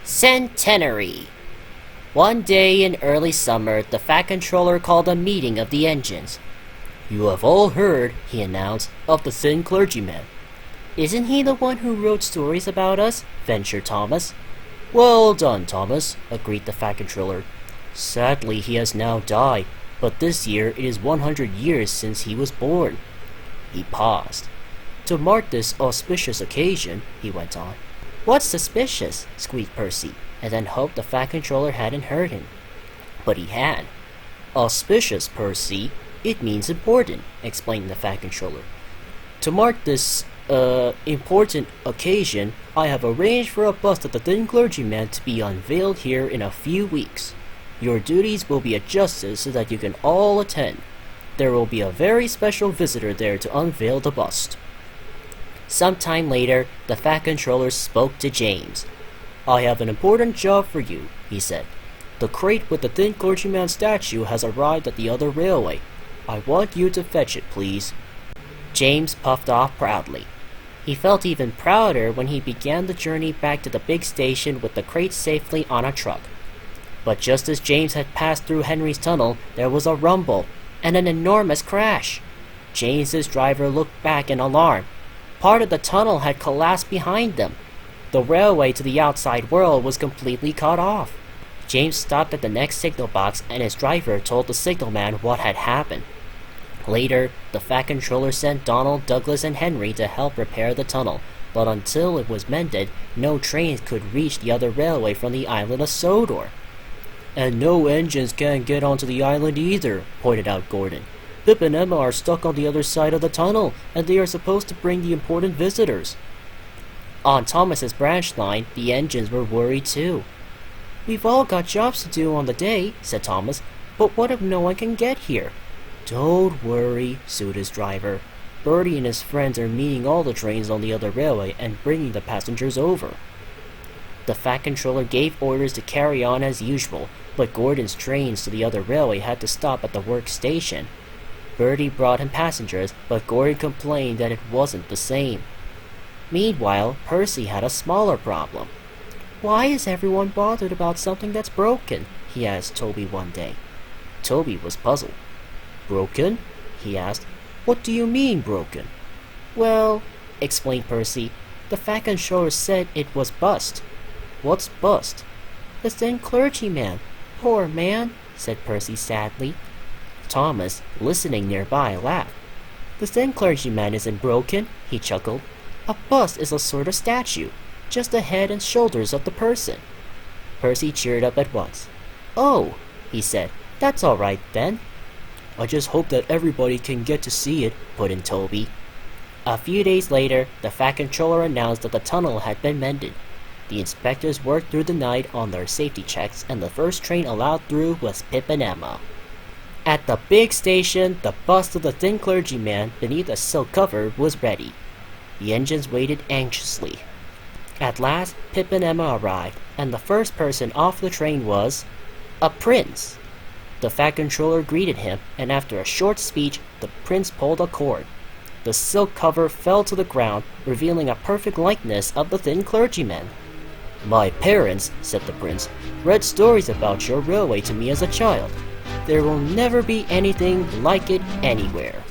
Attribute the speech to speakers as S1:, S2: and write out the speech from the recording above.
S1: Centenary. One day in early summer, the Fat Controller called a meeting of the engines. "You have all heard," he announced, "of the Thin Clergyman." "Isn't he the one who wrote stories about us?" ventured Thomas. "Well done, Thomas," agreed the Fat Controller. "Sadly, he has now died, but this year it is 100 years since he was born." He paused. "To mark this auspicious occasion," he went on. "What's suspicious?" squeaked Percy, and then hoped the Fat Controller hadn't heard him. But he had. "Auspicious, Percy. It means important," explained the Fat Controller. "To mark this, important occasion, I have arranged for a bust of the Thin Clergyman to be unveiled here in a few weeks. Your duties will be adjusted so that you can all attend. There will be a very special visitor there to unveil the bust." Some time later, the Fat Controller spoke to James. "I have an important job for you," he said. "The crate with the Thin Clergyman statue has arrived at the other railway. I want you to fetch it, please." James puffed off proudly. He felt even prouder when he began the journey back to the big station with the crate safely on a truck. But just as James had passed through Henry's tunnel, there was a rumble and an enormous crash. James's driver looked back in alarm. Part of the tunnel had collapsed behind them. The railway to the outside world was completely cut off. James stopped at the next signal box and his driver told the signalman what had happened. Later, the Fat Controller sent Donald, Douglas, and Henry to help repair the tunnel, but until it was mended, no trains could reach the other railway from the island of Sodor. "And no engines can get onto the island either," pointed out Gordon. "Pip and Emma are stuck on the other side of the tunnel, and they are supposed to bring the important visitors." On Thomas's branch line, the engines were worried too. "We've all got jobs to do on the day," said Thomas, "but what if no one can get here?" "Don't worry," soothed his driver. "Bertie and his friends are meeting all the trains on the other railway and bringing the passengers over." The Fat Controller gave orders to carry on as usual, but Gordon's trains to the other railway had to stop at the work station. Bertie brought him passengers, but Gordon complained that it wasn't the same. Meanwhile, Percy had a smaller problem. "Why is everyone bothered about something that's broken?" he asked Toby one day. Toby was puzzled. "Broken?" he asked. "What do you mean, broken?" "Well," explained Percy, "the Fat Controller said it was bust." "What's bust?" "The Thin Clergyman. Poor man," said Percy sadly. Thomas, listening nearby, laughed. "The Thin Clergyman isn't broken," he chuckled. "A bust is a sort of statue, just the head and shoulders of the person." Percy cheered up at once. "Oh," he said, "that's all right then." "I just hope that everybody can get to see it," put in Toby. A few days later, the Fat Controller announced that the tunnel had been mended. The inspectors worked through the night on their safety checks, and the first train allowed through was Pip and Emma. At the big station, the bust of the Thin Clergyman beneath a silk cover was ready. The engines waited anxiously. At last, Pip and Emma arrived, and the first person off the train was a prince. The Fat Controller greeted him, and after a short speech, the prince pulled a cord. The silk cover fell to the ground, revealing a perfect likeness of the Thin Clergyman. "My parents," said the prince, "read stories about your railway to me as a child. There will never be anything like it anywhere."